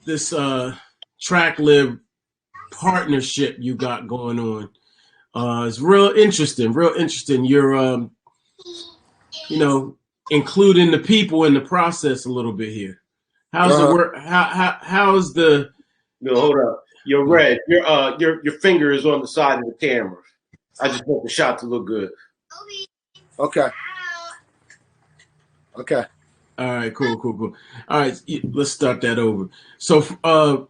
this TrackLib partnership you got going on. It's real interesting. Real interesting. You're including the people in the process a little bit here. How's the work? How's the? No, hold up. You're red. Your finger is on the side of the camera. I just want the shot to look good. Okay. Okay. All right. Cool. All right. Let's start that over. So,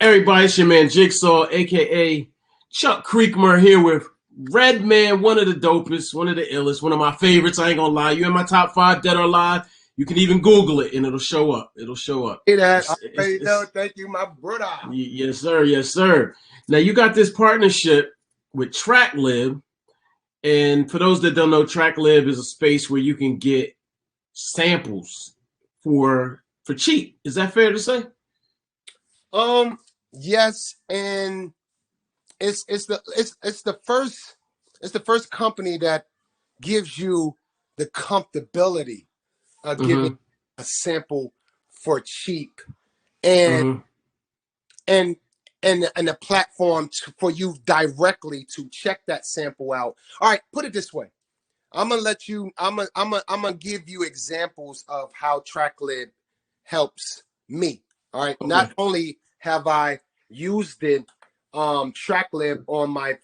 everybody, it's your man Jigsaw, aka Chuck Creekmur, here with Redman, one of the dopest, one of the illest, one of my favorites. I ain't gonna lie. You're in my top 5, dead or alive. You can even Google it, and it'll show up. Hey, that. Thank you, my brother. Yes, sir. Now, you got this partnership with TrackLib. And for those that don't know, TrackLib is a space where you can get samples for cheap. Is that fair to say? Yes, and it's the first company that gives you the comfortability of giving a sample for cheap, and a platform for you directly to check that sample out. All right, put it this way. I'm gonna give you examples of how TrackLib helps me. All right. Okay. Not only have I used it, TrackLib on my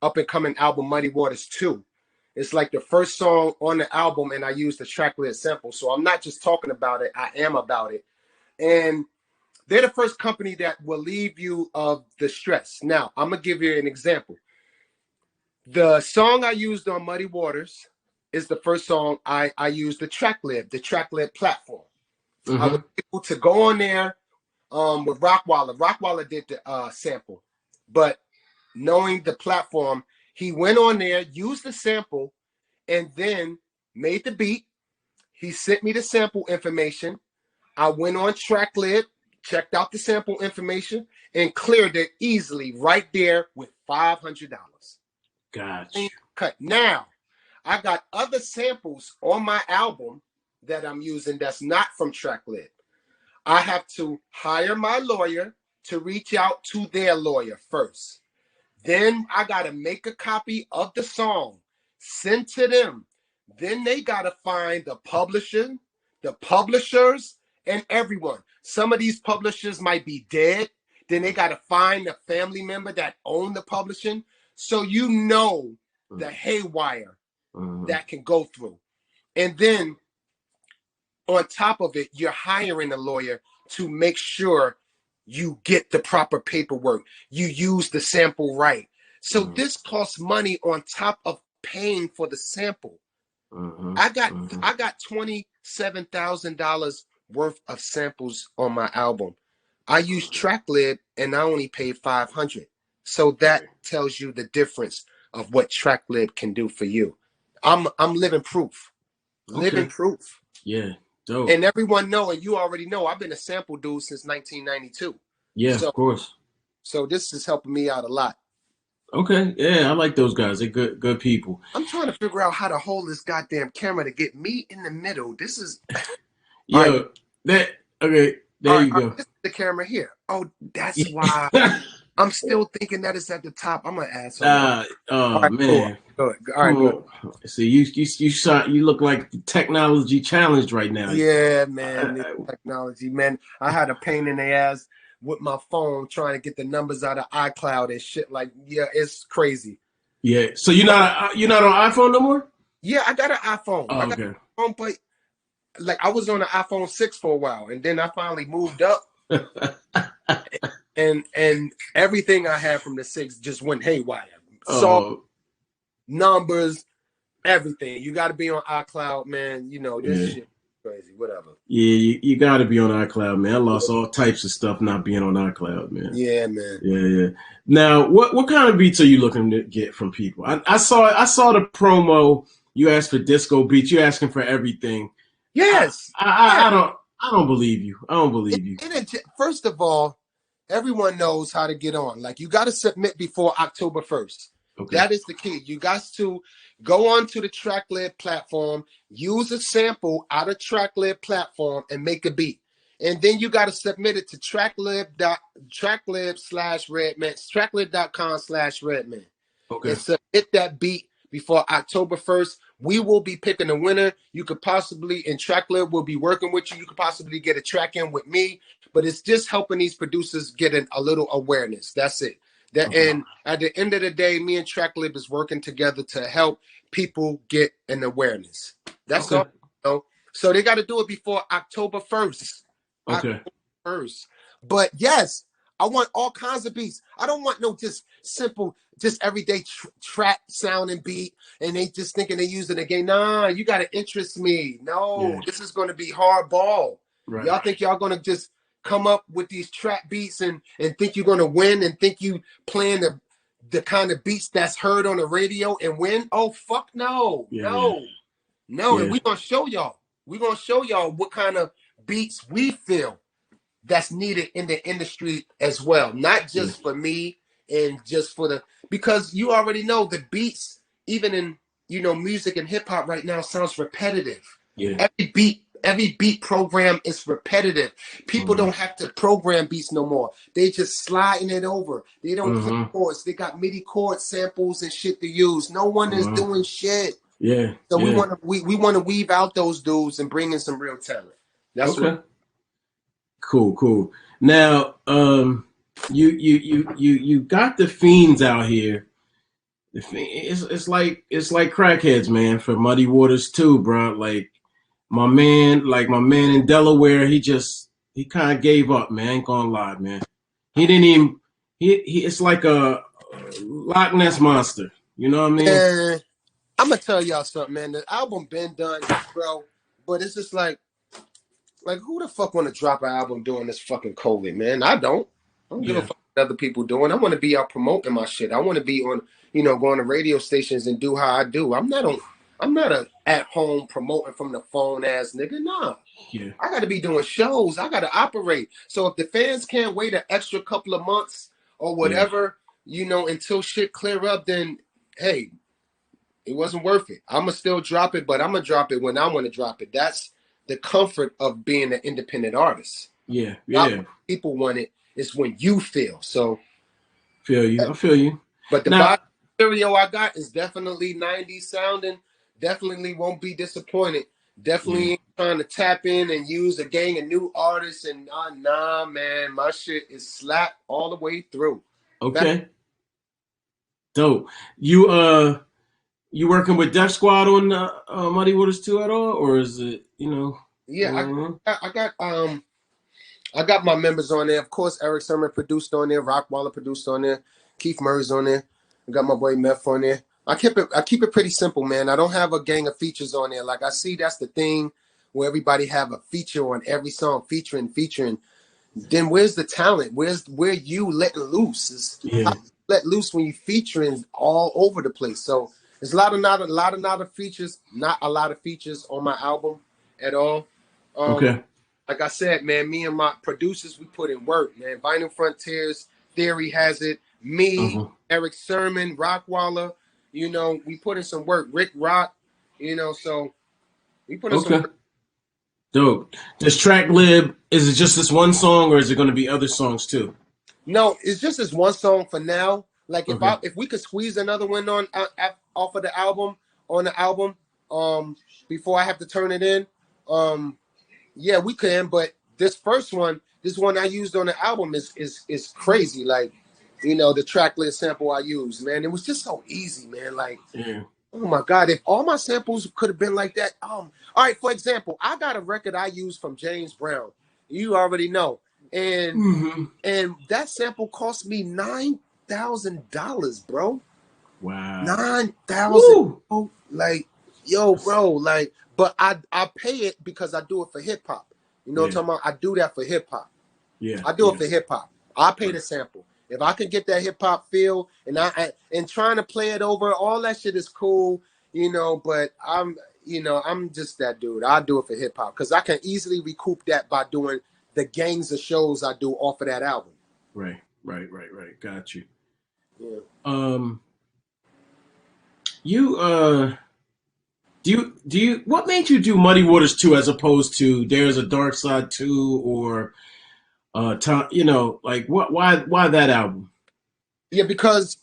up and coming album Muddy Waters 2. It's like the first song on the album, and I used the TrackLib sample. So I'm not just talking about it, I am about it. And they're the first company that will leave you of the stress. Now, I'm gonna give you an example. The song I used on Muddy Waters is the first song I used the TrackLib platform. I was able to go on there with Rockwaller. Rockwaller did the sample, but knowing the platform, he went on there, used the sample, and then made the beat. He sent me the sample information. I went on TrackLib, checked out the sample information, and cleared it easily right there with $500. Gotcha. Cut. Now, I got other samples on my album that I'm using that's not from TrackLib. I have to hire my lawyer to reach out to their lawyer first. Then I got to make a copy of the song, send to them. Then they got to find the publisher, the publishers, and everyone. Some of these publishers might be dead. Then they got to find a family member that owned the publishing. So you know the haywire that can go through. And then on top of it, you're hiring a lawyer to make sure you get the proper paperwork. You use the sample right. So this costs money on top of paying for the sample. I got $27,000 worth of samples on my album. I use TrackLib and I only paid $500. So that tells you the difference of what TrackLib can do for you. I'm living proof. Living proof. Yeah. Dope. And everyone know, and you already know, I've been a sample dude since 1992. Yeah, of course. So this is helping me out a lot. Okay. Yeah, I like those guys. They're good people. I'm trying to figure out how to hold this goddamn camera to get me in the middle. This is okay. There you go. This is the camera here. Oh, that's why I'm still thinking that it's at the top. I'm an asshole. Man. Cool. All right, good. See, you look like technology challenged right now. Yeah, man. Technology, man. I had a pain in the ass with my phone trying to get the numbers out of iCloud and shit. Like, yeah, it's crazy. Yeah. So you're not on iPhone no more? Yeah, I got an iPhone. Oh, I got an iPhone, but like I was on an iPhone 6 for a while, and then I finally moved up. and everything I had from the 6 just went haywire. So numbers, everything. You got to be on iCloud, man. You know this shit. Crazy, whatever. Yeah, you got to be on iCloud, man. I lost all types of stuff not being on iCloud, man. Yeah, man. Yeah. Now, what kind of beats are you looking to get from people? I saw the promo. You asked for disco beats. You're asking for everything. Yes. I don't believe you. I don't believe you. First of all, everyone knows how to get on. Like, you got to submit before October 1st. Okay. That is the key. You got to go on to the TrackLib platform, use a sample out of TrackLib platform, and make a beat. And then you got to submit it to tracklib/Redman, tracklib.com/Redman. Okay. And submit that beat before October 1st. We will be picking a winner. You could possibly, and Tracklib will be working with you. You could possibly get a track in with me, but it's just helping these producers get a little awareness. That's it. And at the end of the day, me and Tracklib is working together to help people get an awareness. That's all. You know? So they got to do it before October 1st. Okay. October 1st. But yes, I want all kinds of beats. I don't want no just simple, just everyday trap sounding beat, and they just thinking they using the game. Nah, you got to interest me. No, this is going to be hardball. Right. Y'all think y'all going to just come up with these trap beats and think you're going to win and think you playing the kind of beats that's heard on the radio and win? Oh, fuck no. No. And we're going to show y'all. We're going to show y'all what kind of beats we feel that's needed in the industry as well. Not just for me and just for because you already know the beats, even in, music and hip hop right now sounds repetitive. Yeah. Every beat program is repetitive. People don't have to program beats no more. They just sliding it over. They don't play chords. They got MIDI chord samples and shit to use. No one is doing shit. Yeah. So we want to weave out those dudes and bring in some real talent. That's what. Cool. Now, you got the fiends out here. It's like crackheads, man. For Muddy Waters too, bro. Like my man in Delaware, he kind of gave up, man. Ain't gonna lie, man. He didn't even. It's like a Loch Ness monster. You know what I mean? I'm gonna tell y'all something, man. The album been done, bro. But it's just like who the fuck want to drop an album during this fucking COVID, man? I don't give a fuck what other people doing. I want to be out promoting my shit. I want to be on, going to radio stations and do how I do. I'm not a at home promoting from the phone ass nigga. Nah. Yeah. I got to be doing shows. I got to operate. So if the fans can't wait an extra couple of months or whatever, until shit clear up, then hey, it wasn't worth it. I'm gonna still drop it, but I'm gonna drop it when I want to drop it. That's the comfort of being an independent artist. Yeah. Not when people want it. It's when you feel. So I feel you. But the stereo I got is definitely 90s sounding. Definitely won't be disappointed. Definitely trying to tap in and use a gang of new artists. And nah, man, my shit is slap all the way through. Okay. Dope. You working with Def Squad on Muddy Waters 2 at all, or is it Yeah, I got my members on there. Of course, Eric Sermon produced on there. Rockwaller produced on there. Keith Murray's on there. I got my boy Meth on there. I keep it pretty simple, man. I don't have a gang of features on there. Like I see that's the thing where everybody have a feature on every song, featuring. Then where's the talent? Where you letting loose? Let loose when you featuring all over the place. So there's not a lot of features on my album at all. Okay. Like I said, man, me and my producers, we put in work, man. Vinyl Frontiers, Theory has it. Me, Eric Sermon, Rockwaller, we put in some work. Rick Rock, so we put in some work. Dope. This Tracklib, is it just this one song or is it going to be other songs too? No, it's just this one song for now. Like if we could squeeze another one on off of the album before I have to turn it in, yeah, we can. But this one I used on the album is crazy. Like, the track list sample I used, man, it was just so easy, man. Like, oh my God, if all my samples could have been like that. All right, for example, I got a record I used from James Brown. You already know, and that sample cost me $9,000, bro. Wow. $9,000. Like, yo, bro, like, but I pay it because I do it for hip hop. You know what I'm talking about? I do that for hip hop. Yeah. I do it for hip hop. I pay the sample. If I can get that hip hop feel and trying to play it over, all that shit is cool, but I'm just that dude. I do it for hip hop because I can easily recoup that by doing the gangs of shows I do off of that album. Right. Got you. Yeah. what made you do Muddy Waters 2 as opposed to There's a Dark Side 2 or like why that album? Yeah, because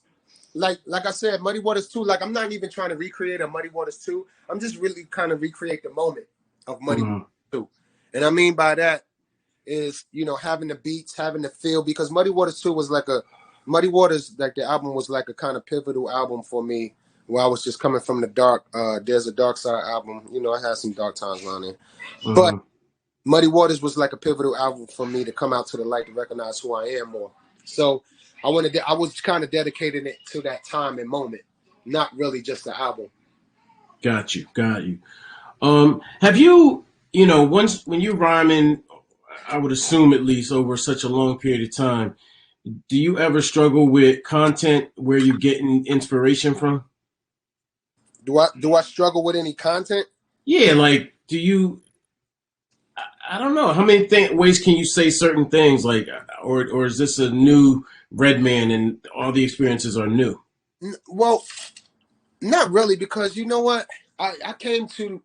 like I said, Muddy Waters 2, like I'm not even trying to recreate a Muddy Waters 2. I'm just really kind of recreate the moment of Muddy Waters 2. And I mean by that is, having the beats, having the feel, because Muddy Waters 2 was like the album was like a kind of pivotal album for me, where I was just coming from the dark. There's a Dark Side album. I had some dark times around there. But Muddy Waters was like a pivotal album for me to come out to the light, to recognize who I am more. So I was kind of dedicating it to that time and moment, not really just the album. Got you. Have you, once when you're rhyming, I would assume at least over such a long period of time, do you ever struggle with content where you're getting inspiration from? Do I struggle with any content? Yeah, like do you? I don't know. How many ways can you say certain things? Like, or is this a new Redman and all the experiences are new? Well, not really, because you know what? I came to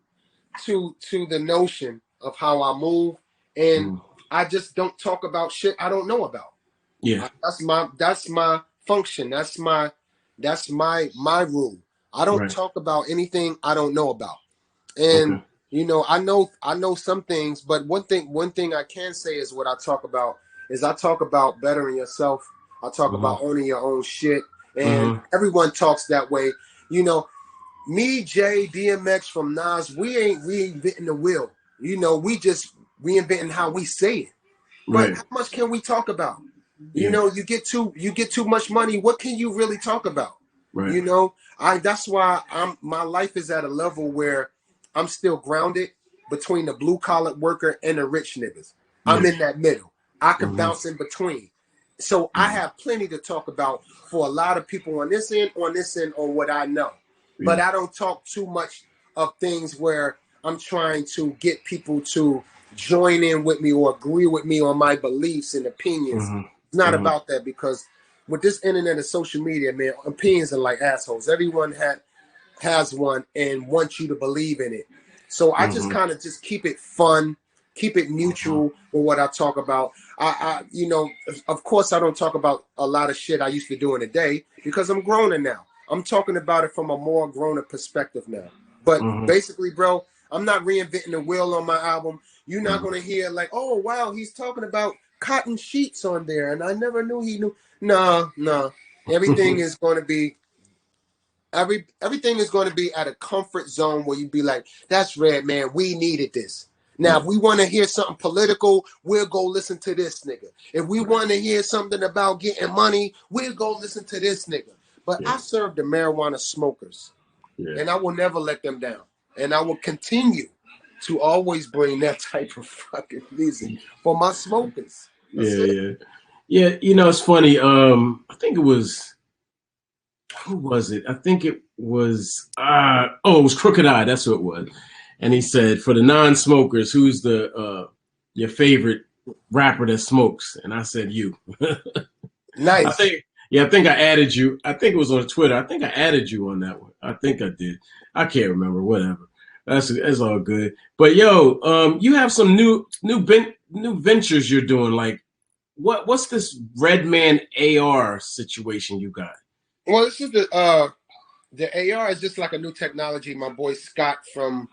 the notion of how I move, and I just don't talk about shit I don't know about. Yeah, that's my function. That's my rule. I don't talk about anything I don't know about. And I know some things, but one thing I can say is what I talk about is I talk about bettering yourself. I talk about owning your own shit, and everyone talks that way. Me, Jay, DMX, from Nas, we ain't reinventing the wheel. We reinventing how we say it. But how much can we talk about? You get too much money. What can you really talk about? Right. That's why my life is at a level where I'm still grounded between the blue collar worker and the rich niggas. I'm in that middle. I can bounce in between. So I have plenty to talk about for a lot of people on this end, on what I know. But I don't talk too much of things where I'm trying to get people to join in with me or agree with me on my beliefs and opinions. It's not about that, because with this internet and social media, man, opinions are like assholes. Everyone has one and wants you to believe in it. So I just kind of just keep it fun, keep it mutual with what I talk about. I of course I don't talk about a lot of shit I used to do in a day, because I'm growner now. I'm talking about it from a more grown up perspective now. But basically, bro, I'm not reinventing the wheel on my album. You're not going to hear like, oh, wow, he's talking about cotton sheets on there, and I never knew he knew. No. Everything is going to be everything is going to be at a comfort zone where you'd be like, that's Redman. We needed this. Now, if we want to hear something political, we'll go listen to this nigga. If we want to hear something about getting money, we'll go listen to this nigga. But I serve the marijuana smokers, and I will never let them down. And I will continue to always bring that type of fucking music for my smokers. Yeah. It's funny. I think it was, who was it? I think it was, it was Crooked Eye. That's who it was. And he said, for the non-smokers, who's your favorite rapper that smokes? And I said, you. Nice. I think I added you. I think it was on Twitter. I think I added you on that one. I think I did. I can't remember. Whatever. That's all good. But yo, you have some new ventures you're doing. Like, what's this Redman AR situation you got? Well, this is the AR is just like a new technology. My boy Scott from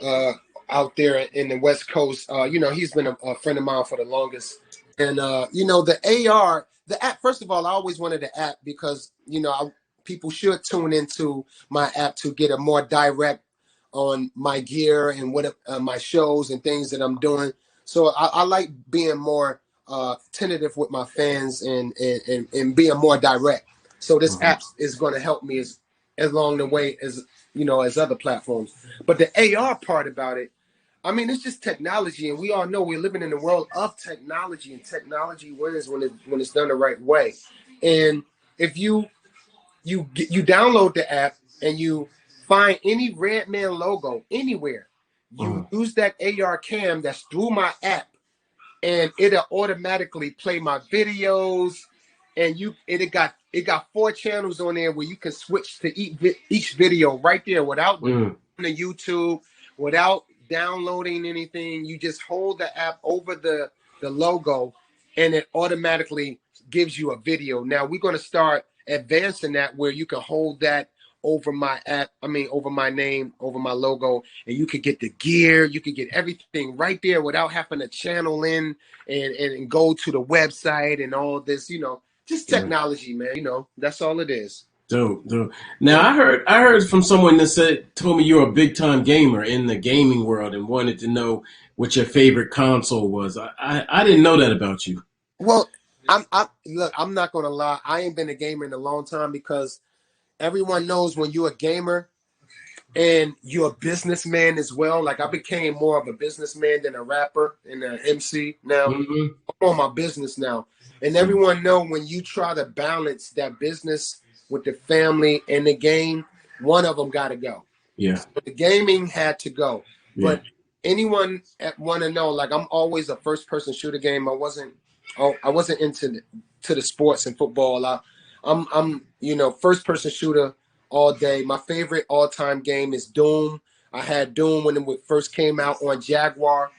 out there in the West Coast, he's been a friend of mine for the longest. And the AR. The app, first of all, I always wanted the app because, people should tune into my app to get a more direct on my gear and what my shows and things that I'm doing. So I like being more tentative with my fans and being more direct. So this app is going to help me as along the way as other platforms. But the AR part about it, I mean, it's just technology, and we all know we're living in a world of technology, and technology wins when it's done the right way. And if you download the app and you find any Redman logo anywhere, you use that AR cam that's through my app, and it'll automatically play my videos. And it got 4 channels on there where you can switch to each video right there without to YouTube without downloading anything. You just hold the app over the logo, and it automatically gives you a video. Now we're going to start advancing that where you can hold that over my app, over my name, over my logo, and you could get the gear, you could get everything right there without having to channel in and go to the website and all this, just technology, man. That's all it is. Dope. Now I heard from someone that told me you're a big time gamer in the gaming world and wanted to know what your favorite console was. I didn't know that about you. Well, I'm not gonna lie. I ain't been a gamer in a long time because everyone knows when you're a gamer and you're a businessman as well. Like I became more of a businessman than a rapper and an MC. Now I'm on my business now, and everyone know when you try to balance that business with the family and the game, one of them got to go. Yeah. So the gaming had to go. Yeah. But anyone want to know, like I'm always a first person shooter game. I wasn't into the sports and football. I'm first person shooter all day. My favorite all time game is Doom. I had Doom when it first came out on Jaguar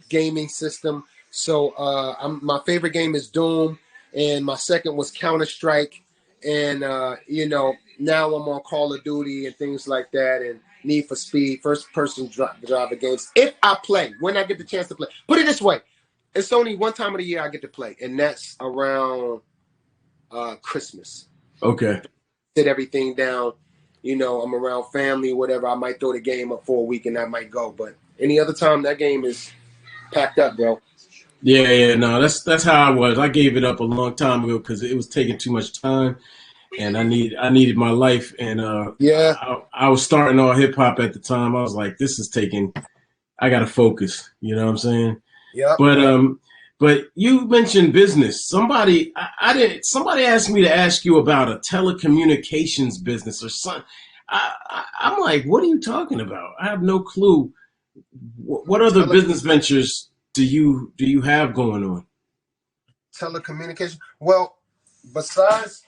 gaming system. So my favorite game is Doom, and my second was Counter-Strike. And, now I'm on Call of Duty and things like that, and Need for Speed, first-person driver games. If I play, when I get the chance to play. Put it this way. It's only one time of the year I get to play, and that's around Christmas. Okay. Sit everything down. I'm around family, whatever. I might throw the game up for a week, and I might go. But any other time, that game is packed up, bro. Yeah, no, that's how I was. I gave it up a long time ago because it was taking too much time, and I needed my life. And I was starting all hip hop at the time. I was like, this is taking. I got to focus. You know what I'm saying? Yeah. But you mentioned business. Somebody asked me to ask you about a telecommunications business or something. I'm like, what are you talking about? I have no clue. What other business ventures do you have going on? Telecommunication. Well, besides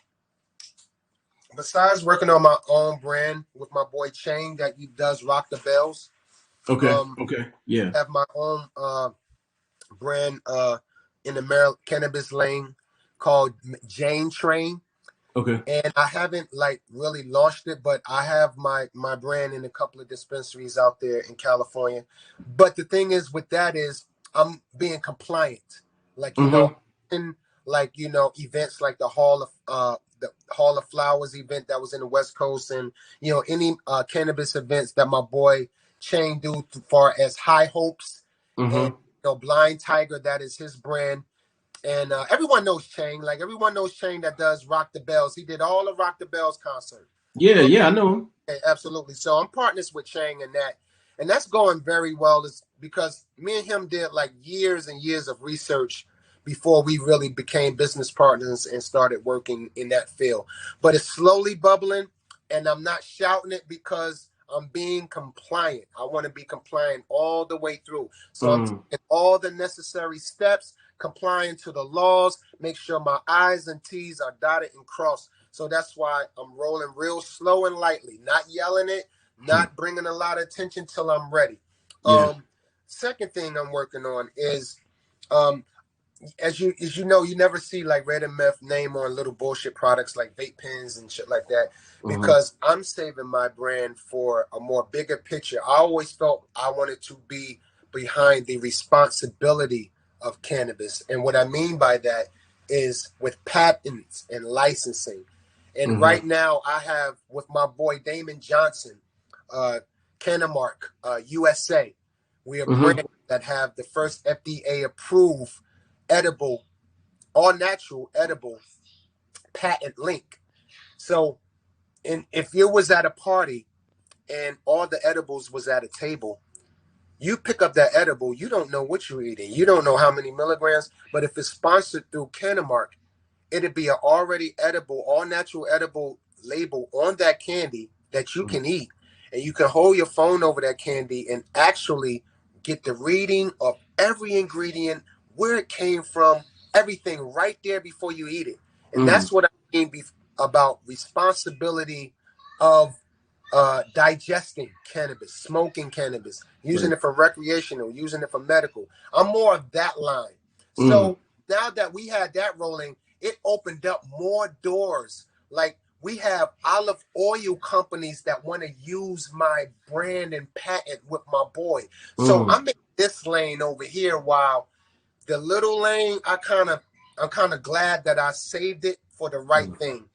working on my own brand with my boy Chain that he does Rock the Bells. Okay. Yeah. I have my own brand in the Maryland cannabis lane called Jane Train. Okay. And I haven't really launched it, but I have my brand in a couple of dispensaries out there in California. But the thing is with that is I'm being compliant. Events like the Hall of Flowers event that was in the West Coast, and any cannabis events that my boy Chain do as far as High Hopes and Blind Tiger, that is his brand. And everyone knows Chain. Like everyone knows Chain that does Rock the Bells. He did all the Rock the Bells concert. Yeah, I know him. Okay, absolutely. So I'm partners with Chain in that. And that's going very well. It's because me and him did years and years of research before we really became business partners and started working in that field. But it's slowly bubbling, and I'm not shouting it because I'm being compliant. I want to be compliant all the way through. So I'm taking all the necessary steps, complying to the laws, make sure my I's and T's are dotted and crossed. So that's why I'm rolling real slow and lightly, not yelling it, not bringing a lot of attention till I'm ready. Second thing I'm working on is, as you know, you never see Red and Meth name on little bullshit products like vape pens and shit like that, because I'm saving my brand for a more bigger picture. I always felt I wanted to be behind the responsibility of cannabis. And what I mean by that is with patents and licensing. And right now I have with my boy Damon Johnson, CANNAMARK, USA. We are brands that have the first FDA approved edible, all natural edible patent link. So if you was at a party and all the edibles was at a table, you pick up that edible, you don't know what you're eating. You don't know how many milligrams, but if it's sponsored through CANNAMARK, it'd be an already edible, all natural edible label on that candy that you can eat. And you can hold your phone over that candy and actually get the reading of every ingredient, where it came from, everything right there before you eat it. And that's what I mean about responsibility of digesting cannabis, smoking cannabis, using it for recreational, using it for medical. I'm more of that line. So now that we had that rolling, it opened up more doors. Like we have olive oil companies that want to use my brand and patent with my boy. So I'm in this lane over here, while the little lane, I'm kind of glad that I saved it for the right thing.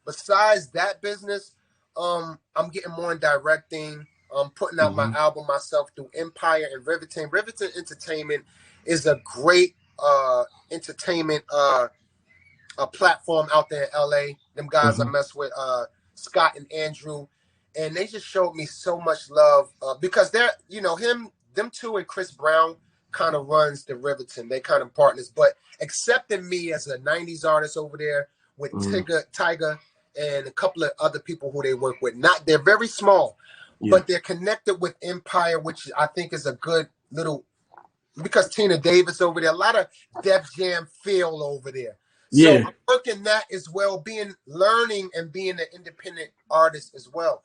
Besides that business, I'm getting more in directing. I'm putting out my album myself through Empire and Riverton. Riverton Entertainment is a great entertainment a platform out there in LA. Them guys I mess with, Scott and Andrew, and they just showed me so much love because they're, them two and Chris Brown kind of runs the Riverton. They kind of partners, but accepting me as a 90s artist over there with Tiger and a couple of other people who they work with. They're very small, but they're connected with Empire, which I think is a good little, because Tina Davis over there, a lot of Def Jam feel over there. So I'm working that as well, learning and being an independent artist as well.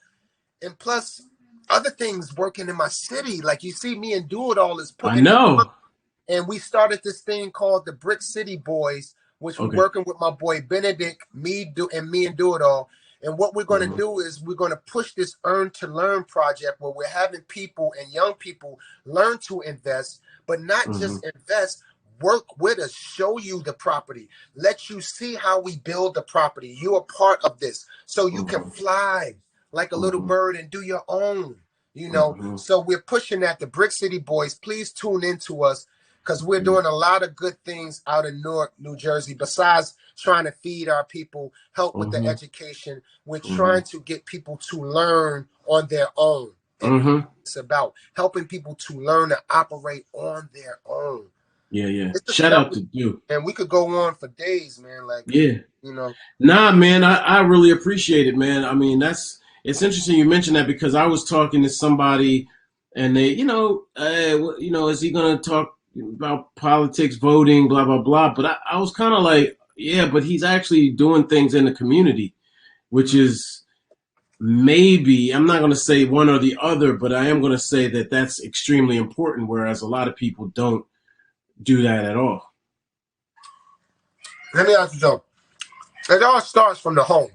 And plus other things working in my city. Like you see me and Do It All is putting and we started this thing called the Brick City Boys, which we're working with my boy Benedict, me and Do It All. And what we're going to do is we're going to push this Earn to Learn project where we're having people and young people learn to invest, but not just invest. Work with us, show you the property, let you see how we build the property. You're a part of this, so you can fly like a little bird and do your own, So we're pushing that. The Brick City Boys, please tune into us, because we're doing a lot of good things out in Newark, New Jersey. Besides trying to feed our people, help with the education, we're trying to get people to learn on their own. And it's about helping people to learn to operate on their own. Yeah. Shout out to you. And we could go on for days, man. Like, Nah, man, I really appreciate it, man. I mean, it's interesting you mentioned that, because I was talking to somebody and they, is he going to talk about politics, voting, blah, blah, blah. But I was kind of like, but he's actually doing things in the community, which is maybe, I'm not going to say one or the other, but I am going to say that that's extremely important, whereas a lot of people don't do that at all. Let me ask you something. It all starts from the home.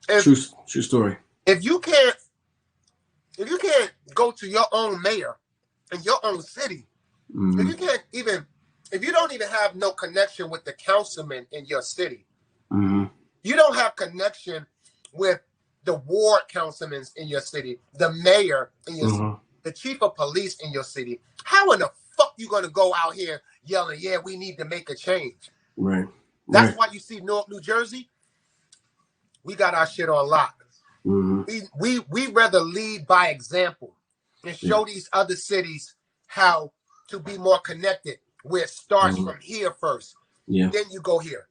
True story. If you can't go to your own mayor in your own city, if you don't even have no connection with the councilman in your city, you don't have connection with the ward councilmen in your city, the mayor in your city, the chief of police in your city, how in the fuck you gonna go out here yelling, we need to make a change? Right. That's why you see Newark, New Jersey, we got our shit on lock. We rather lead by example and show these other cities how to be more connected, where it starts from here first. Then you go here.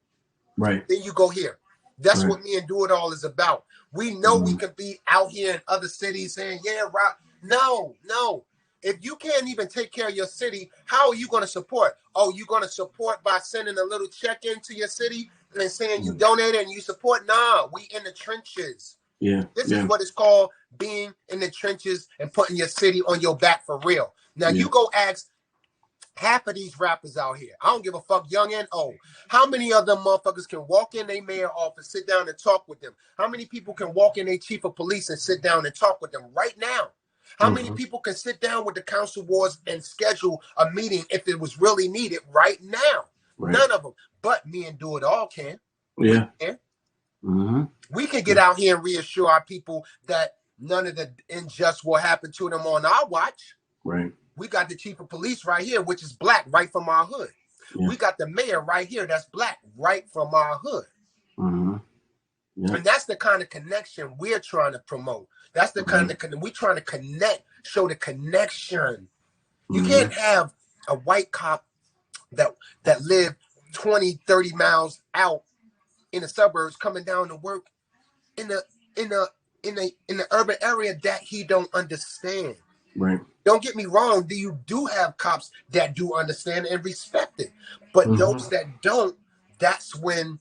Right. Then you go here. That's what me and Do It All is about. We know we can be out here in other cities saying, right. No. If you can't even take care of your city, how are you going to support? Oh, you're going to support by sending a little check into your city and saying you donated and you support? Nah, we in the trenches. This is what it's called, being in the trenches and putting your city on your back for real. Now, you go ask half of these rappers out here, I don't give a fuck, young and old, how many of them motherfuckers can walk in their mayor office, sit down and talk with them? How many people can walk in their chief of police and sit down and talk with them right now? How many people can sit down with the council wards and schedule a meeting if it was really needed right now? None of them. But me and Do It All can. We can get out here and reassure our people that none of the unjust will happen to them on our watch. We got the chief of police right here, which is black, right from our hood. We got the mayor right here that's black, right from our hood. And that's the kind of connection we're trying to promote. That's the kind of we're trying to connect, show the connection. You can't have a white cop that live 20, 30 miles out in the suburbs coming down to work in the urban area that he don't understand. Don't get me wrong, you do have cops that do understand and respect it. But those that don't, that's when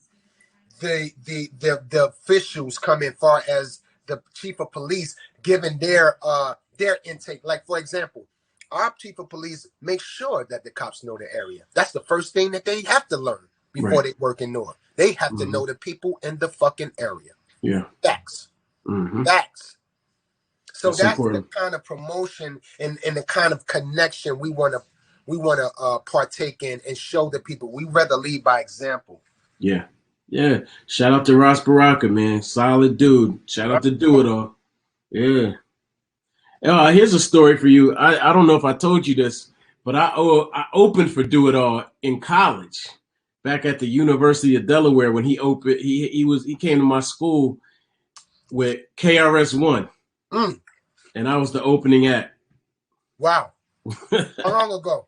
the officials come in, far as the chief of police giving their intake. Like, for example, our chief of police makes sure that the cops know the area. That's the first thing that they have to learn before they work in North. They have to know the people in the fucking area. Yeah. Facts. Facts. So that's important. the kind of promotion and the kind of connection we want to partake in and show the people. We rather lead by example. Yeah. Yeah. Shout out to Ross Baraka, man. Solid dude. Shout out to Do It All. Yeah. Here's a story for you. I don't know if I told you this, but I opened for Do It All in college, back at the University of Delaware when he opened. He came to my school with KRS-One, and I was the opening act. Wow. How long ago?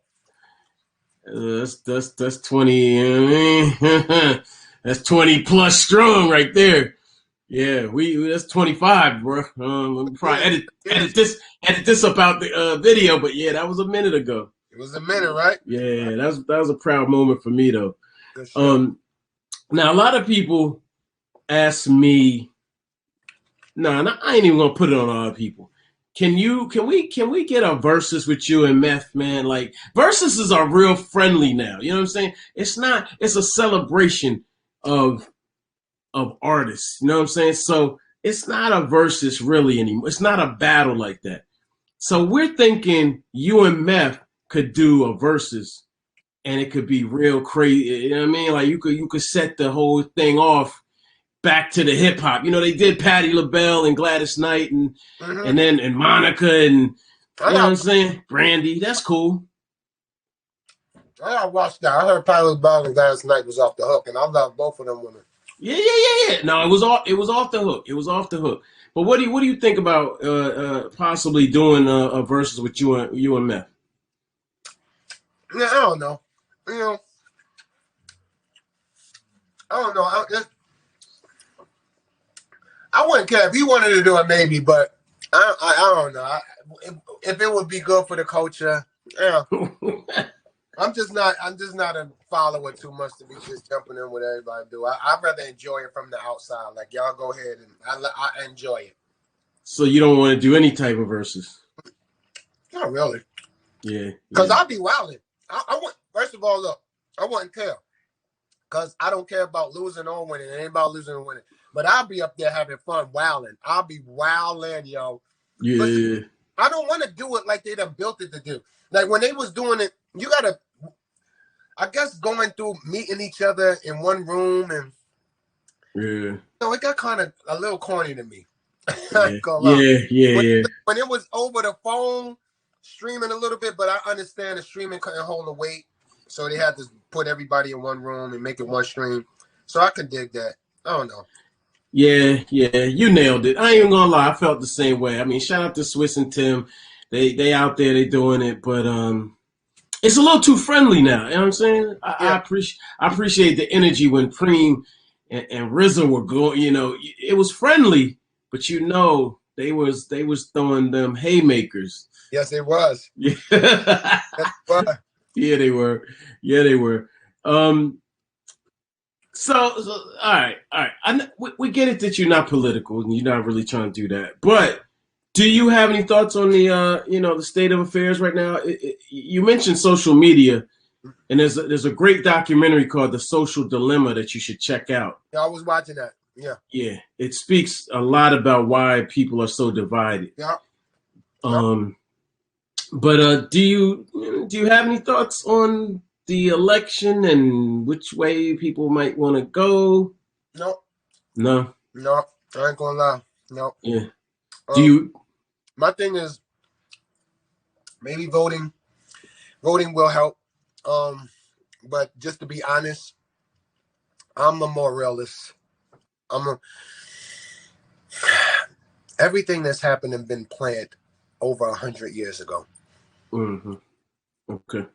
That's 20. That's 20 plus strong right there. Yeah, that's 25, bro. Let me probably edit this up out the video, but yeah, that was a minute ago. It was a minute, right? Yeah, that was a proud moment for me though. Now a lot of people ask me, I ain't even gonna put it on other people. Can we get a Verzus with you and Meth, man? Like, Verzuses are real friendly now. You know what I'm saying? It's a celebration of artists. You know what I'm saying? So it's not a Verzus really anymore. It's not a battle like that. So we're thinking you and Meth could do a Verzus, and it could be real crazy. You know what I mean? Like you could set the whole thing off back to the hip hop. You know, they did Patti LaBelle and Gladys Knight and then Monica and you know what I'm saying? Brandy. That's cool. I watched that. I heard Patti LaBelle and Gladys Knight was off the hook, and I love both of them women. Yeah. No, it was off the hook. It was off the hook. But what do you think about possibly doing a Verzus with you and Meth? Yeah, I don't know. You know, I don't know. I wouldn't care if he wanted to do it, maybe, but I don't know. If it would be good for the culture, yeah. I'm just not a follower too much to be just jumping in what everybody do. I'd rather enjoy it from the outside. Like, y'all go ahead and I enjoy it. So you don't want to do any type of Verzus? Not really. Yeah. Because I'll be wilding. I want, first of all, look, I wouldn't care. Because I don't care about losing or winning. It ain't about losing or winning. But I'll be up there having fun, wilding. I'll be wilding, yo. Yeah. But I don't want to do it like they done built it to do. Like, when they was doing it, you got to, I guess, going through meeting each other in one room, and it got kind of a little corny to me. Yeah. When it was over the phone, streaming a little bit, but I understand the streaming couldn't hold the weight, so they had to put everybody in one room and make it one stream. So I can dig that. I don't know. Yeah, you nailed it. I ain't even gonna lie, I felt the same way. I mean, shout out to Swiss and Tim. They out there, they doing it, but it's a little too friendly now. You know what I'm saying? I appreciate the energy when Preem and RZA were going. You know, it was friendly, but you know they was throwing them haymakers. Yes, it was. Yeah, yeah, they were. So all right. We get it that you're not political and you're not really trying to do that, but do you have any thoughts on the the state of affairs right now? You mentioned social media, and there's a great documentary called The Social Dilemma that you should check out. Yeah, I was watching that. Yeah, it speaks a lot about why people are so divided. Yeah. But do you have any thoughts on the election and which way people might want to go? No, I ain't gonna lie. No. Yeah. Do you? My thing is, maybe voting will help. But just to be honest, I'm a more realist. Everything that's happened and been planned over 100 years ago. Mm-hmm. Okay.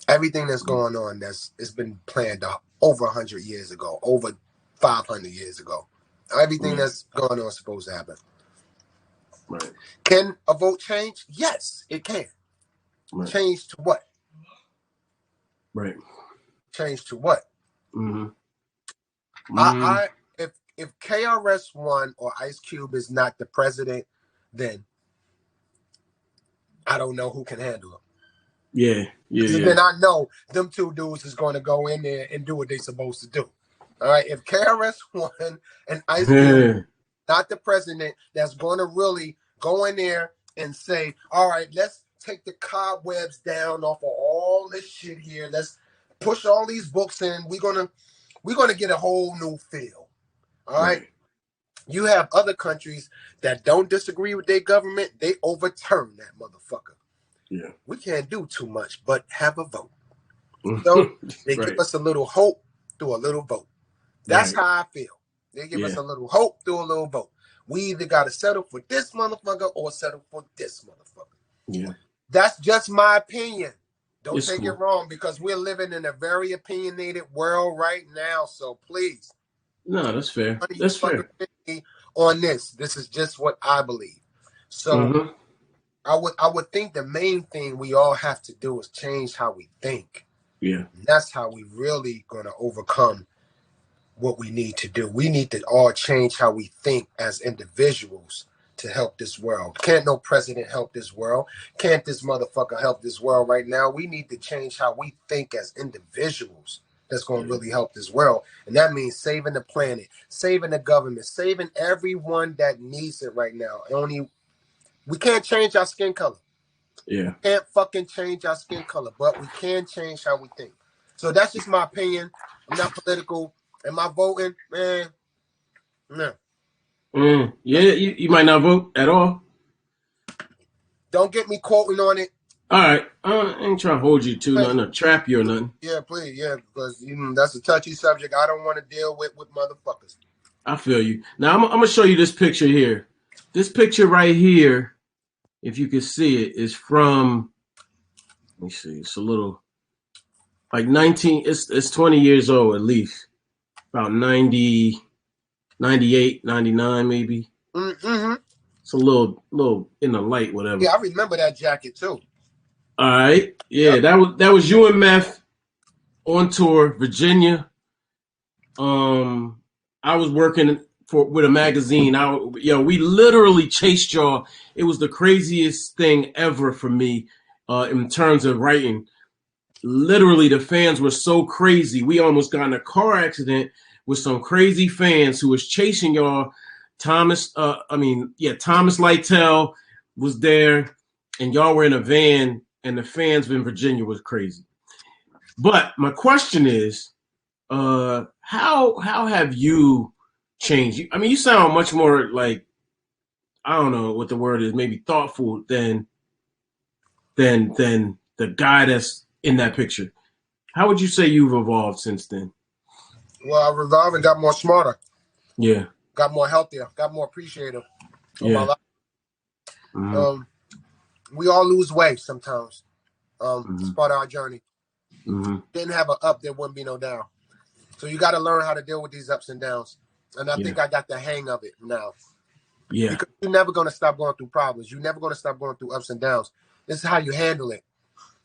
Everything that's going on it's been planned over 100 years ago, over 500 years ago. Everything that's going on is supposed to happen. Right. Can a vote change? Yes, it can. Right. Change to what? Right. Change to what? Mm-hmm. I if KRS-One or Ice Cube is not the president, then I don't know who can handle it. Yeah. Then I know them two dudes is going to go in there and do what they're supposed to do. All right. If KRS-One and Ice Cube not the president, that's going to really go in there and say, all right, let's take the cobwebs down off of all this shit here. Let's push all these books in. We're gonna get a whole new feel. All right. You have other countries that don't disagree with their government, they overturn that motherfucker. Yeah. We can't do too much but have a vote. So they give us a little hope through a little vote. That's how I feel. They give us a little hope through a little vote. We either got to settle for this motherfucker or settle for this motherfucker. Yeah. That's just my opinion. Don't take it wrong, because we're living in a very opinionated world right now. So please. No, that's fair. That's fair. On this is just what I believe. So I would think the main thing we all have to do is change how we think. Yeah. And that's how we really gonna overcome what we need to do. We need to all change how we think as individuals to help this world. Can't no president help this world. Can't this motherfucker help this world right now. We need to change how we think as individuals. That's going to really help this world. And that means saving the planet, saving the government, saving everyone that needs it right now. We can't change our skin color. Yeah. We can't fucking change our skin color, but we can change how we think. So that's just my opinion. I'm not political. Am I voting? Man, no. Yeah, you might not vote at all. Don't get me quoting on it. All right. I ain't trying to hold you to nothing, trap you or nothing. Yeah, please. Yeah, because that's a touchy subject I don't want to deal with motherfuckers. I feel you. Now, I'm going to show you this picture here. This picture right here, if you can see it, is from, let me see, it's a little, like 19, it's 20 years old at least. About 90, 98, 99 maybe. Mm-hmm. It's a little in the light, whatever. Yeah, I remember that jacket too. All right. Yeah, yep. that was you and Meth on tour, Virginia. I was working with a magazine. We literally chased y'all. It was the craziest thing ever for me in terms of writing. Literally, the fans were so crazy. We almost got in a car accident with some crazy fans who was chasing y'all. Thomas Lytell was there, and y'all were in a van, and the fans in Virginia was crazy. But my question is, how have you changed? I mean, you sound much more like, I don't know what the word is, maybe thoughtful than the guy that's in that picture. How would you say you've evolved since then? Well, I've evolved and got more smarter. Yeah. Got more healthier. Got more appreciative of my life. Mm-hmm. We all lose weight sometimes. It's part of our journey. Mm-hmm. Didn't have an up, there wouldn't be no down. So you got to learn how to deal with these ups and downs. And I think I got the hang of it now. Yeah. Because you're never going to stop going through problems. You're never going to stop going through ups and downs. This is how you handle it.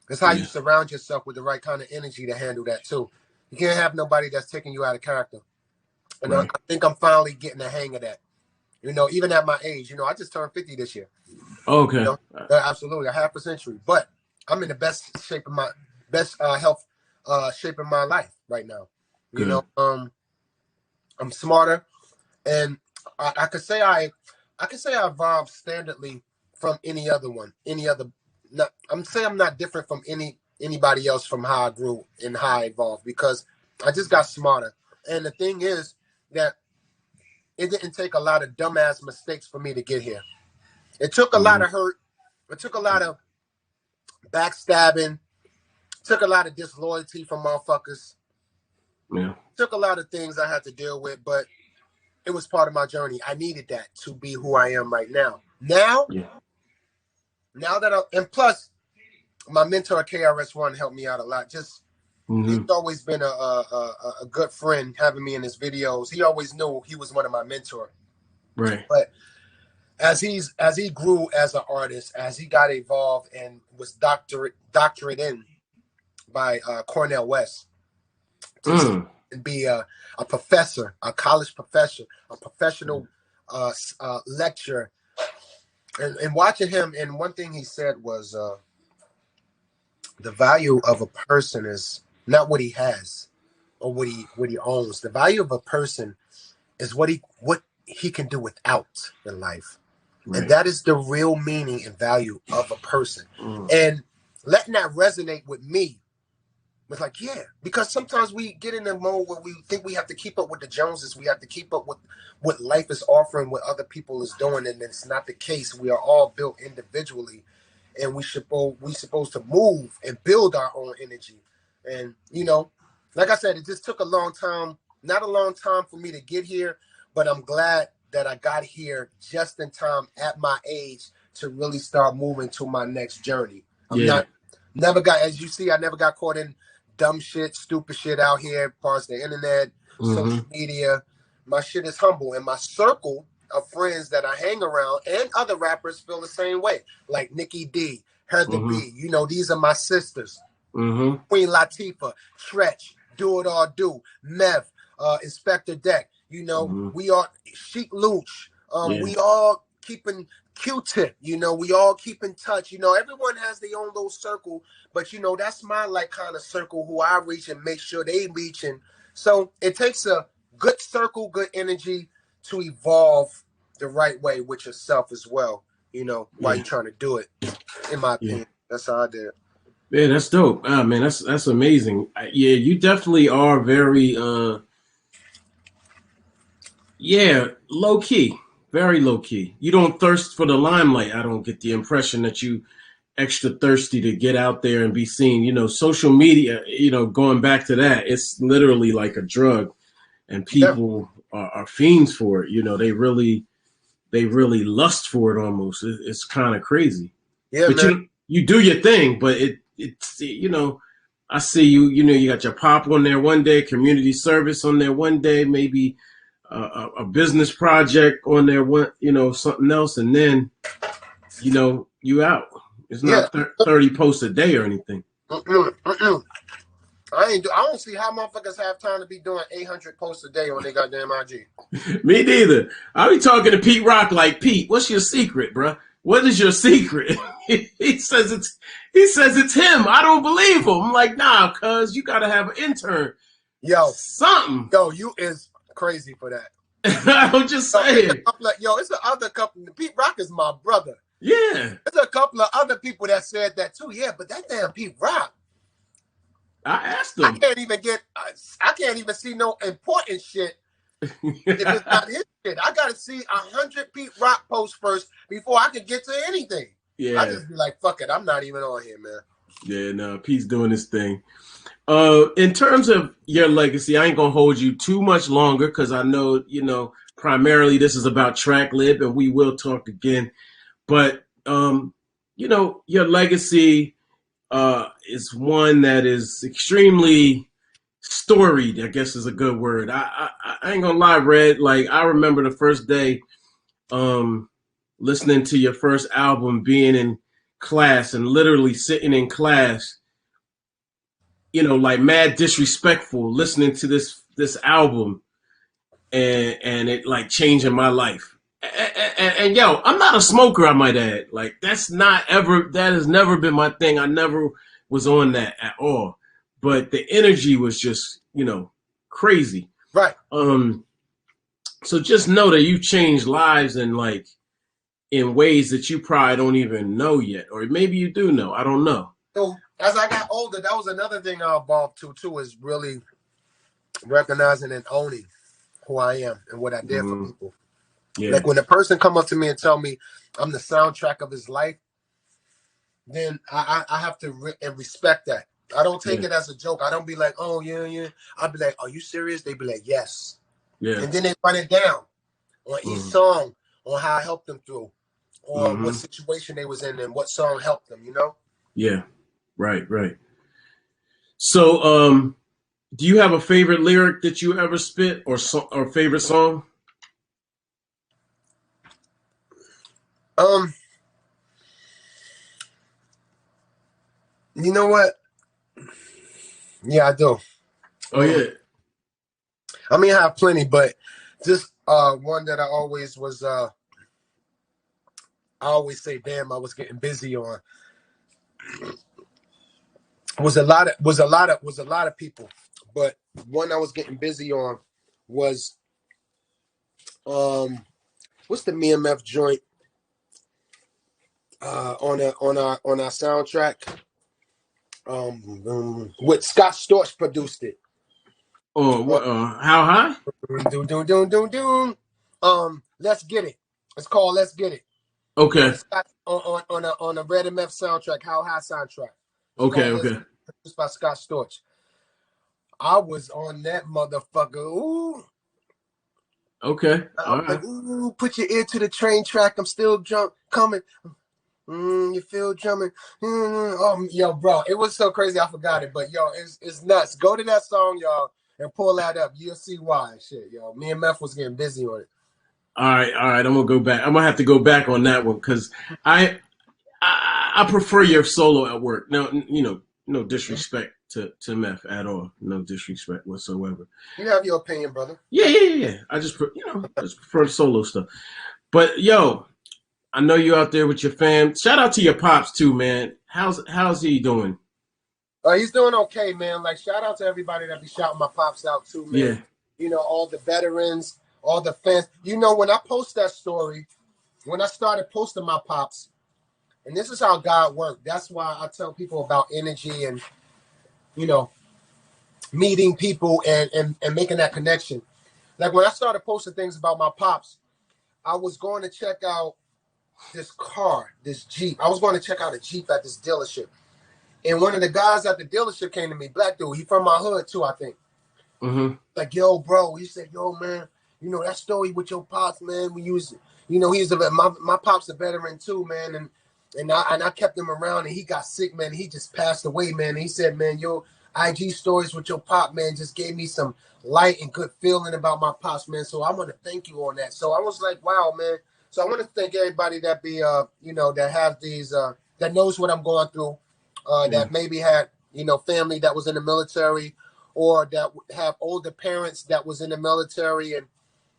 It's how you surround yourself with the right kind of energy to handle that too. You can't have nobody that's taking you out of character. And I think I'm finally getting the hang of that. Even at my age, I just turned 50 this year. Okay. Absolutely, a half a century. But I'm in the best shape of my health shape of my life right now. Good. I'm smarter, and I could say I evolved standardly from any other one. I'm not different from anybody else from how I grew and how I evolved, because I just got smarter. And the thing is that it didn't take a lot of dumbass mistakes for me to get here. It took a lot of hurt. It took a lot of backstabbing. It took a lot of disloyalty from motherfuckers. Yeah. It took a lot of things I had to deal with, but it was part of my journey. I needed that to be who I am right now. Now that and plus, my mentor KRS-One helped me out a lot. He's always been a good friend, having me in his videos. He always knew he was one of my mentors. Right. But as he grew as an artist, as he got evolved and was doctorate in by Cornell West, be a professor, a college professor, a professional lecturer. And watching him, and one thing he said was the value of a person is not what he has or what he owns. The value of a person is what he can do without in life. Right. And that is the real meaning and value of a person. And letting that resonate with me was like, yeah, because sometimes we get in a mode where we think we have to keep up with the Joneses. We have to keep up with what life is offering, what other people is doing. And it's not the case. We are all built individually, and we supposed to move and build our own energy. And, you know, like I said, it just took a long time, not a long time for me to get here, but I'm glad that I got here just in time at my age to really start moving to my next journey. As you see, I never got caught in dumb shit, stupid shit out here, parts of the internet, social media. My shit is humble, and my circle of friends that I hang around and other rappers feel the same way. Like Nikki D, Heather B, you know, these are my sisters. Queen Latifah, Tretch, Do It All Do, Mev, Inspector Deck. You know, we are Sheik Luch. We all keeping Q-Tip. You know, we all keep in touch. You know, everyone has their own little circle, but you know, that's my like kind of circle who I reach and make sure they reach. And so it takes a good circle, good energy to evolve the right way with yourself as well. You know, while you're trying to do it. In my opinion, that's how I did it. Yeah, that's dope. Man, that's amazing. Yeah, you definitely are very low key, very low key. You don't thirst for the limelight. I don't get the impression that you extra thirsty to get out there and be seen. You know, social media, you know, going back to that, it's literally like a drug, and people are fiends for it. You know, they really lust for it almost. It's kind of crazy. Yeah, but man. You do your thing, but it's you know, I see you. You know, you got your pop on there one day, community service on there one day, maybe a business project on there, you know, something else, and then, you know, you out. It's not 30 posts a day or anything. I don't see how motherfuckers have time to be doing 800 posts a day on their goddamn IG. Me neither. I be talking to Pete Rock like, Pete, what's your secret, bro? What is your secret? he says it's him. I don't believe him. I'm like, nah, cuz you gotta have an intern. Something. Yo, you is crazy for that. I'm just saying. It's the other couple. Pete Rock is my brother. Yeah. There's a couple of other people that said that too. Yeah, but that damn Pete Rock. I asked him. I can't even see no important shit if it's not his shit. I gotta see 100 Pete Rock posts first before I can get to anything. Yeah. I just be like, fuck it, I'm not even on here, man. Yeah, no, Pete's doing his thing. In terms of your legacy, I ain't gonna hold you too much longer because I know, you know, primarily this is about TrackLib, and we will talk again. But you know, your legacy is one that is extremely storied, I guess is a good word. I ain't gonna lie, Red. Like, I remember the first day listening to your first album, being in class and literally sitting in class, you know, like mad disrespectful, listening to this album and it like changing my life. And yo, I'm not a smoker, I might add. Like, that has never been my thing. I never was on that at all. But the energy was just, you know, crazy. Right. So just know that you changed lives in ways that you probably don't even know yet. Or maybe you do know. I don't know. So as I got older, that was another thing I evolved to too, is really recognizing and owning who I am and what I did for people. Yeah. Like when a person come up to me and tell me I'm the soundtrack of his life, then I have to respect that. I don't take it as a joke. I don't be like, oh, yeah. I'll be like, are you serious? They be like, yes. Yeah. And then they run it down on each song, on how I helped them through, or what situation they was in and what song helped them, you know? Yeah. Right. So do you have a favorite lyric that you ever spit or favorite song? You know what? Yeah, I do. Oh, yeah. I mean, I have plenty, but just one that I always was. I always say, "Damn, I was getting busy on." Was a lot of people, but one I was getting busy on was what's the MF joint on our soundtrack? With Scott Storch produced it. Oh, how high? Let's Get It. It's called Let's Get It. Okay. On a Red MF soundtrack, How High soundtrack. Okay. Produced by Scott Storch. I was on that motherfucker. Ooh. Okay. I'm like, ooh, put your ear to the train track. I'm still coming. You feel drumming. Oh, yo, bro, it was so crazy. I forgot it, but yo, it's nuts. Go to that song, y'all, and pull that up. You'll see why. Shit, yo, me and Meth was getting busy on it. All right. I'm gonna go back. I'm gonna have to go back on that one because I prefer your solo at work. No, no disrespect to Meth at all. No disrespect whatsoever. You have your opinion, brother. Yeah. I just prefer solo stuff. But yo, I know you out there with your fam. Shout out to your pops too, man. How's he doing? He's doing okay, man. Like, shout out to everybody that be shouting my pops out too, man. Yeah. You know, all the veterans, all the fans. You know, when I post that story, when I started posting my pops, and this is how God worked. That's why I tell people about energy and, you know, meeting people and making that connection. Like, when I started posting things about my pops, I was going to check out this car, this Jeep. I was going to check out a Jeep at this dealership. And one of the guys at the dealership came to me, black dude. He from my hood too, I think. Mm-hmm. Like, yo, bro. He said, yo, man, you know, that story with your pops, man, we used, you know, he's my pop's a veteran too, man. And I kept him around and he got sick, man. He just passed away, man. And he said, man, your IG stories with your pop, man, just gave me some light and good feeling about my pops, man. So I want to thank you on that. So I was like, wow, man. So I want to thank everybody that be, you know, that have these, that knows what I'm going through, that maybe had, you know, family that was in the military or that have older parents that was in the military and,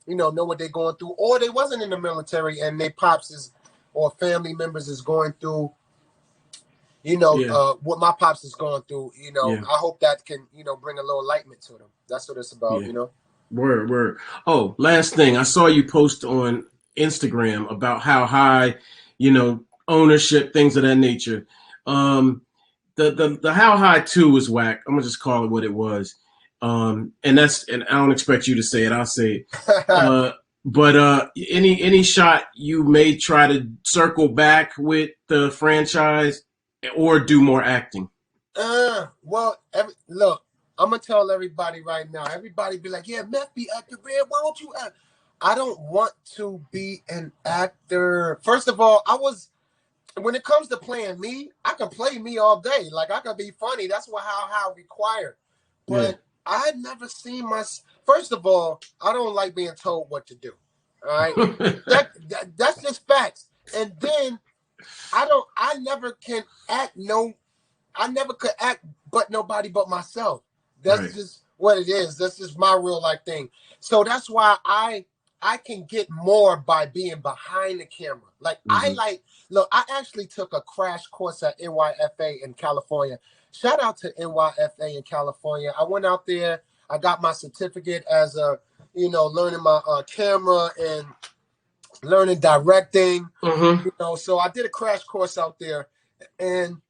you know what they're going through, or they wasn't in the military and their pops is or family members is going through, you know, what my pops is going through, you know. I hope that can, you know, bring a little enlightenment to them. That's what it's about, you know. Word. Oh, last thing. I saw you post on Instagram about how high, you know, ownership, things of that nature. The How High 2 is whack. I'm gonna just call it what it was. And I don't expect you to say it. I'll say it. But any shot you may try to circle back with the franchise or do more acting? Well, look, I'm gonna tell everybody right now. Everybody be like, yeah, Meth be acting, man. Why don't you act? I don't want to be an actor. First of all, when it comes to playing me, I can play me all day. Like, I can be funny. That's what how required. But I had never seen first of all, I don't like being told what to do. All right. That's just facts. And then I never can act I never could act but nobody but myself. That's just what it is. That's just my real life thing. So that's why I can get more by being behind the camera. Like, look, I actually took a crash course at NYFA in California. Shout out to NYFA in California. I went out there. I got my certificate as you know, learning my camera and learning directing. You know, so I did a crash course out there, and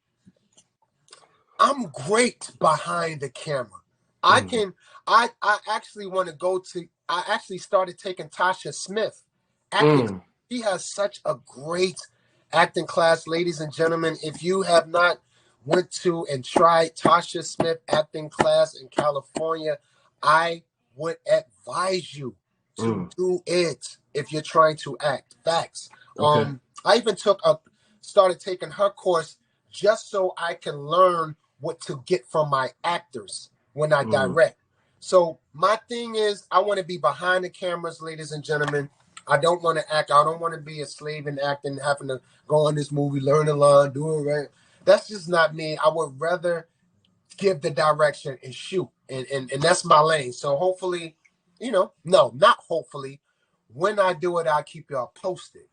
I'm great behind the camera. I actually want to go to. I actually started taking Tasha Smith acting. She has such a great acting class, ladies and gentlemen. If you have not went to and tried Tasha Smith acting class in California, I would advise you to do it if you're trying to act. Facts. I even started taking her course just so I can learn what to get from my actors when I direct. So my thing is, I want to be behind the cameras, ladies and gentlemen. I don't want to act. I don't want to be a slave in acting, having to go on this movie, learn a line, do it right. That's just not me. I would rather give the direction and shoot, and that's my lane. So hopefully, You know, no, not hopefully. When I do it, I'll keep y'all posted.